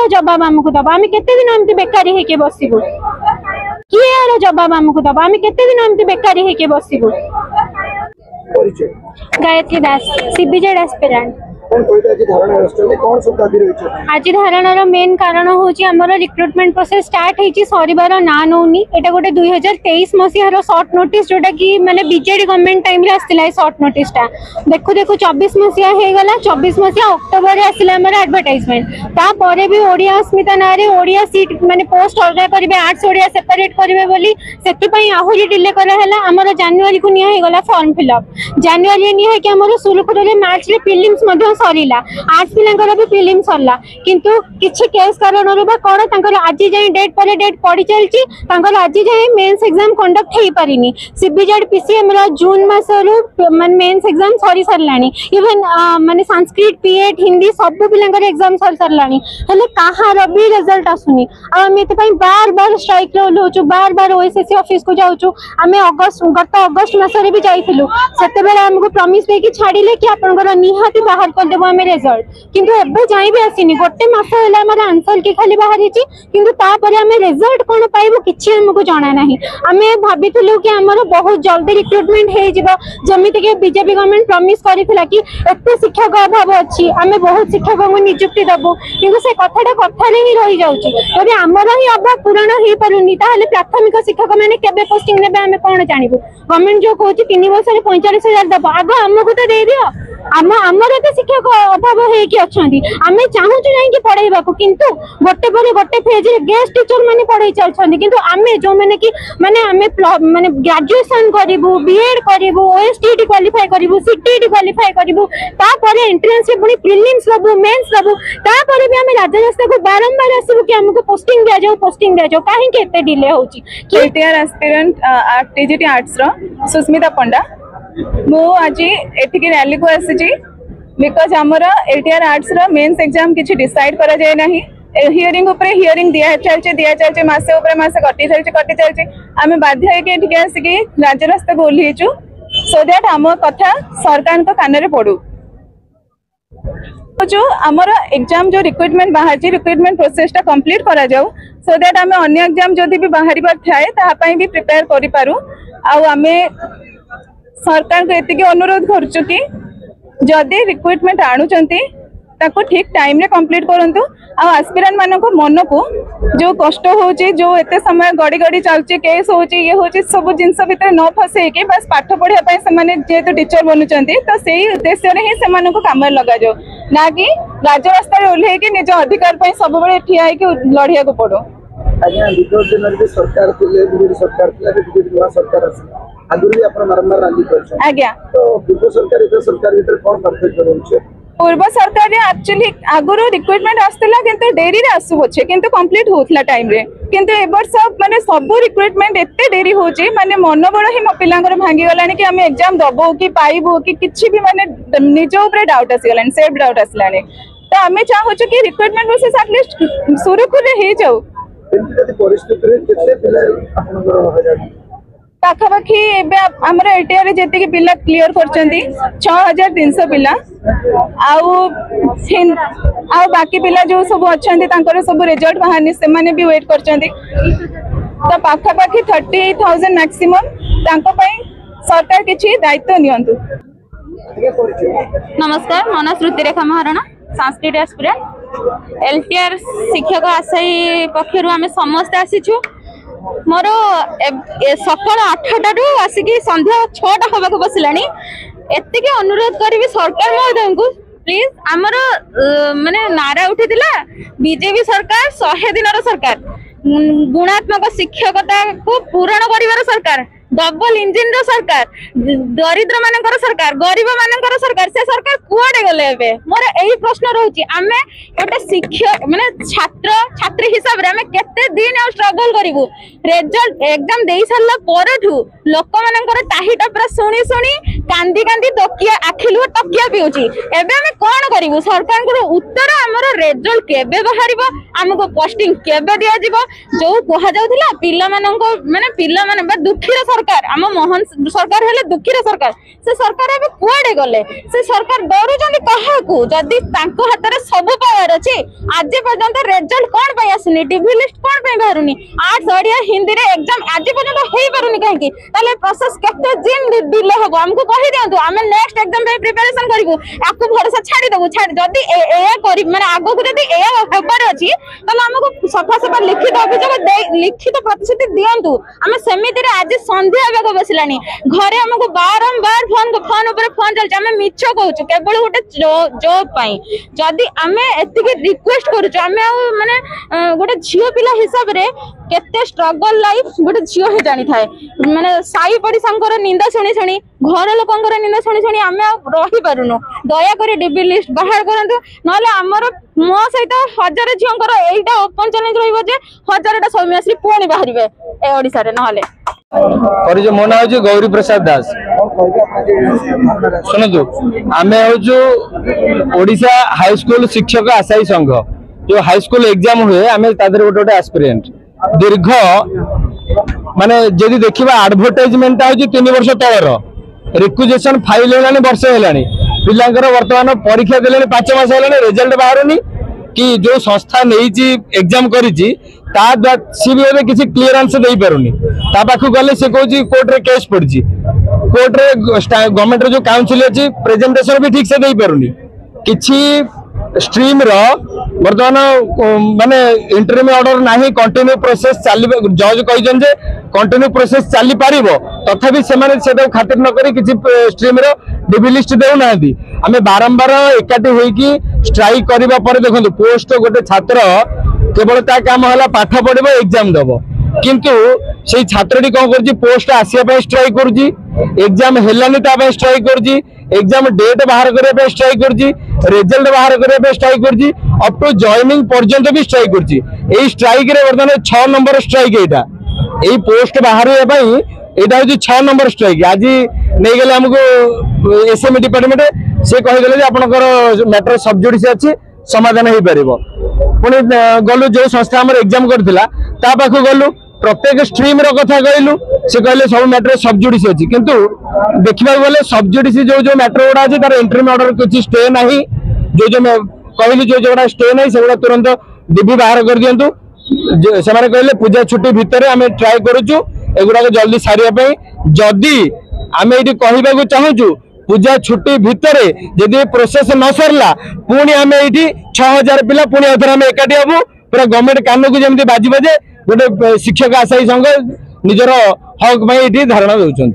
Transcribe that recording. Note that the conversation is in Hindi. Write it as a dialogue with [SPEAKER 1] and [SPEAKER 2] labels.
[SPEAKER 1] यार जवाब आमको दबा आम केते दिन एमती बेकारी हेके बसिबु किए यार जवाब आमको दबा आम केते दिन एमती बेकारी हेके बसिबु गायत्री दास सीबीजेड एस्पिरेंट आज धारण मेन कारण हूँ रिक्रुटमेंट प्रोसेस स्टार्ट होती सर ना नौनी एटा गोटे 2023 मसीहार सर्ट नोटिस जोटा कि माने बीजेडी गवर्नमेंट टाइम रे आसला सर्ट नोटिस टा देखु देखु 24 मसीहा हे गला 24 मसीहा अक्टोबर रे आसला हमर एडवर्टाइजमेंट ता परे भी ओडिया अस्मिता ना रे ओडिया सीट माने पोस्ट अलगा करिवे आर्ट्स ओडिया सेपरेट करिवे बोली सेति पई आहुरी डिले करा हला हमर जनवरी को निया हे गला फॉर्म फिलअप जनवरी निया हे कि हमर सुरुखुर रे मार्च रे प्रीलिम्स मध्ये सरीला आर्ट्स पिलांकर भी प्रीलिम्स सरला किंतु किछि केस कारण रे बा कोन तांकर आज जाय डेट पर डेट पड़ी चलची तांकर आज जाय मेंस एग्जाम कंडक्ट हेई परिनी सीबीजेड पीसीएम रा जून मासरु मन मेंस एग्जाम सरी सरलानी इवन माने संस्कृत पीएट हिंदी सब पिलांकर एग्जाम सर सरलानी हले काहार भी रिजल्ट आसुनी आ हम एते पई बार बार स्ट्राइक रे होचु बार बार ओएसएससी ऑफिस को जाउचु हमें गत अगस्त मासरे भी जाइथिलु सेते बेला हमको प्रॉमिस दे कि छाडिले कि आपनकर निहाती बाहर कर देबो हमें रिजल्ट किंतु एबे जाई भी आसीनी गोटे मास होला हमर आंसर की खाली बाहर हिची किंतु ता परे हमें रिजल्ट कोन पाइबो किछि हमको जाना नाही हमें भाबिथिलु कि हमर बहुत जल्दी रिक्रूटमेंट हे जिवो जमिति के बीजेपी गवर्नमेंट प्रॉमिस करिथिला कि एते शिक्षक अभाव अछि हमें बहुत शिक्षक को नियुक्ति दबो किंतु से कथाटा कथारे ही रहि जाउची यदि हमर ही अभाव पूर्ण हे परुनी ताले प्राथमिक शिक्षक माने केबे पोस्टिंग नेबे हमें कोन जानिबो गवर्नमेंट जो कहूची 3 वर्ष रे 45000 दबो आगो हमको तो दे दियो आमर एते शिक्षक अभाव हे कि अछंती आमे चाहूछु नै कि पढाइबा को किंतु गोटे पर गोटे फेज रे गेस्ट टीचर माने पढाई चलछंती किंतु आमे जो माने कि माने आमे माने ग्रेजुएशन करिवु बीएड करिवु ओएसटीटी क्वालीफाई करिवु सीटीटी क्वालीफाई करिवु ता परे एंट्रेंस रे पुनी प्रीलिम्स लबु मेंस लबु ता परे भी आमे राज्य रास्ता को बारंबार आसीबु कि हमको पोस्टिंग दिया जाऊ काहे के एते डिले होची
[SPEAKER 2] एटीआर एस्पिरेंट टीजीटी आर्ट्स रो सुस्मिता पंडा मु आज एठिक रैली को आसी बिकज आमर एटीआर आर्ट्स रो मेंस एग्जाम किछि डिसाइड करा जाय नाही हियरिंग ऊपर हियरिंग दिया चलचे मासे ऊपर मासे कटि चलचे आमे बाध्य है कि एठिक आसी कि राज्य रास्ता को ओल्हीचु सो दैट आम कथा सरकार को कान रे पडू जो आमर एग्जाम जो रिक्रुटमेंट बाहर रिक्रुटमेंट प्रोसेस टा कंप्लीट करा जाऊ सो दैट आमे अन्य एग्जाम जदि भी बाहरी बार थाए ता पई भी प्रिपेयर करि पारू आ आमे सरकार को एतिके अनुरोध करछु कि जदि रिक्रुटमेंट आणुचंती ताको ठीक टाइम रे कंप्लीट करंतु आ एस्पिरेंट मानको को मन को जो कष्ट होची जो एते समय गड़ी गड़ी चलची केस होची ये होची सब जिंस भीतर न फसे के बस पाठ पढ़िया पई से माने जेतु टीचर बनुचंती तो सेही उद्देश्य रे ही से मानको काम लगा जो ना कि राज्य रास्ता रे ओल्हे के निज अधिकार पई सब बेले ठिया है कि लढिया को पड़ो
[SPEAKER 3] आज्ञा विगत दिन रे सरकार थिले बिजेडी सरकार थिला बिजेडी नवा सरकार आसी आगुरी भी अपन बारंबार राजी करछ
[SPEAKER 2] आज्ञा
[SPEAKER 3] तो पूर्व सरकार इधर सरकार भीतर कोन पार्थक्य रहउछ
[SPEAKER 2] पूर्व सरकार रे एक्चुअली आगुरो रिक्रुटमेंट आस्तला किंतु डेरी रे आसु होछे किंतु कंप्लीट होथला टाइम रे किंतु एबर सब माने सब रिक्रुटमेंट एते डेरी होची माने मनोबल ही म पिलांगर भांगी गलानी कि हमें एग्जाम दबो कि पाइबो कि किछि भी माने निज ऊपर डाउट आसी गलानी सेल्फ डाउट आसलानी तो हमें चाहूछु कि रिक्रुटमेंट प्रोसेस एटलीस्ट सुरुखुर रे हे जाऊ
[SPEAKER 3] एंती परिस्थिति रे केते पिला आपनकर हजार
[SPEAKER 2] पाखापाखि आमर एटीआर रे जेते पिला क्लियर करचंती 6300 पिला आउ बाकी पिला जो सब अच्छंती तांकर सब रिजल्ट बाहरनी से माने भी वेट करचंती तो पाखापाखि 30,000 मैक्सिमम तांको पई सरकार किछि दायित्व नियंतु
[SPEAKER 4] नमस्कार मना श्रुति रेखा महाराणा संस्कृत एस्पिरेंट एलटीआर शिक्षक आशायी पक्षरु आमे समस्त आसीछु मोर सकाल 8टा रु आसिकी संध्या 6टा होबाक बसिलानी एतिके अनुरोध करबी सरकार महोदय को प्लीज आमर माने नारा उठितिला बीजेपी सरकार 100 दिनर सरकार गुणात्मक शिक्षकता को पूरण करिवार सरकार डबल इंजिन रो सरकार दरिद्र मानकर सरकार गरीब मानकर सरकार से सरकार कुआडे गले एबे मोर एही प्रश्न रहउची आमे गोटे शिक्षक माने छात्र छात्री हिसाब रे आमे केते दिन स्ट्रगल करिवु रिजल्ट एग्जाम देई सरला परठु लोक मानकर टाहिटा पूरा सुनी सुनी कांदी कांदी तकिया आखिलु तकिया पिउची एबे आमे कोन करिवु सरकार को उत्तर हमर रिजल्ट केबे बाहरिबो हमको पोस्टिंग केबे दिया जिवो जो कोहा जाउथिला पिल्ला माननको माने पिल्ला माने बा दुखीर सरकार आम मोहन सरकार हेले दुखीर सरकार से सरकार अब कुआडे गले से सरकार डरुचंदी काहाकू जदी तांको हाथ रे सब पावर अछि आज पर्यंत रिजल्ट कोन पय आसनी टीवी लिस्ट कोन पय बाहरुनी आर्ट्स ओडिया हिंदी रे एग्जाम आज पर्यंत हेई पारुनी काहे की ताले प्रोसेस केते दिन डिले होबो हमको कहि दियंतु हमें नेक्स्ट एग्जाम पे प्रिपरेशन करिवो आकु भरोसा छाडी देबो छाडी जदी एया करी माने आगो को जदी एया हेबार अछि ताले हमको सफा सफा लिखित अभियोग लिखित प्रतिश्रुति दियंतु हमें सेमिति रे आज संध्या बेग बसिलानी घरे हमको बारंबार फोन ऊपर फोन चलछ हमें मिछ कहूछु केवल गोटे जॉब पाई जदी हमें एतिके रिक्वेस्ट करूछु हमें माने गोटे झियो पिला हिसाब रे केते स्ट्रगल लाइफ गोटे झियो हे जानि थाए माने साई पड़िसांकर निंदा शुणी शुणी घर लोकंकर निंदा शुणी शुणी हमें रही पारुनु दया करी डीबी लिस्ट बाहर करंतु नले हमर मो सहित 1000 झियोंकर एटा ओपन चैलेंज रहइबो जे 1000टा सौम्यश्री पुणी बाहरिबे ए ओडिसा रे नहले
[SPEAKER 5] और जो मोना हो गौरी प्रसाद दास शुणु आम हूँ ओडिशा हाई स्कूल शिक्षक आशायी संघ जो हाई स्कूल एग्जाम हुए आम गोटे गोटे एस्पिरेंट दीर्घ माने जदि देखा आडभर्टाइजमेंट हूँ 3 वर्ष तलर रिक्वेजिशन फाइल है वर्ष है पिलांकर वर्तमान परीक्षा दे 5 मास है रिजल्ट बाहर कि जो संस्था नहीं एग्जाम करी सी भी किसी क्लीयरेंस दे पारुनी ता पाखु गले से कहूँ कोर्ट रे केस पड़ी कोर्ट रे गवर्नमेंट जो काउंसिल अच्छी प्रेजेंटेशन भी ठीक से दे पारुनी किछि स्ट्रीम रो वर्तमान माने इंटरव्यू ऑर्डर नाही कंटिन्यू प्रोसेस चली जज कहिजन जे कंटिन्यू प्रोसेस चली पारिबो तथापि से माने सेटा खातिर न करी किछि स्ट्रीम रो डीबी लिस्ट देउ नांदी हमें बारंबार एकाठी होई कि स्ट्राइक करबा पर देखंतु पोस्ट गोटे छात्र केवल ता काम हला पाठ पढिबो एग्जाम दबो किंतु से छात्रटी कौन कर पोस्ट आसिया स्ट्राइक करुच्ची एग्जाम हेलानी स्ट्राइक करुच्ची एग्जाम डेट बाहर करने स्ट्राइक करुच्ची रिजल्ट बाहर करने स्ट्राइक करुच्ची अप टू जॉइनिंग पर्यंत भी स्ट्राइक करुच्ची एई स्ट्राइक रे वर्तमान 6 नंबर स्ट्राइक एटा एई पोस्ट बाहर एटा हूँ 6 नंबर स्ट्राइक आज नहीं गले हमको एसएमई डिपार्टमेंट से कहीदेले आपंकर मैटर सबजुडिस अच्छी समाधान हो पार पुणी गलु जो संस्था आम एग्जाम करथिला ता पाखु गलु प्रत्येक स्ट्रीम रो कथा कहलु से कहले सब मैटर सबजुडिस अच्छी किंतु देखा गले सबजुडिस जो जो मैटर गुड़ा अच्छे तार इंटरव्यू ऑर्डर किसी स्टे ना जो जो कहली जो जोड़ा स्टे ना से तुरंत डीबी बाहर कर दिंतु से कहले पूजा छुट्टी भितर आम ट्राए करुचु एगुड़ा जल्दी सारे जदि आम ये कहवाक चाहूँ पूजा छुट्टी भितर जदि प्रोसेस न सरला पुणी आम ये 6000 पिला पुणी आम एकाठी हबू पूरा गवर्नमेंट कान को जमी बाजे गोटे शिक्षक आशायी संघ निजर हक धारणा दौरान।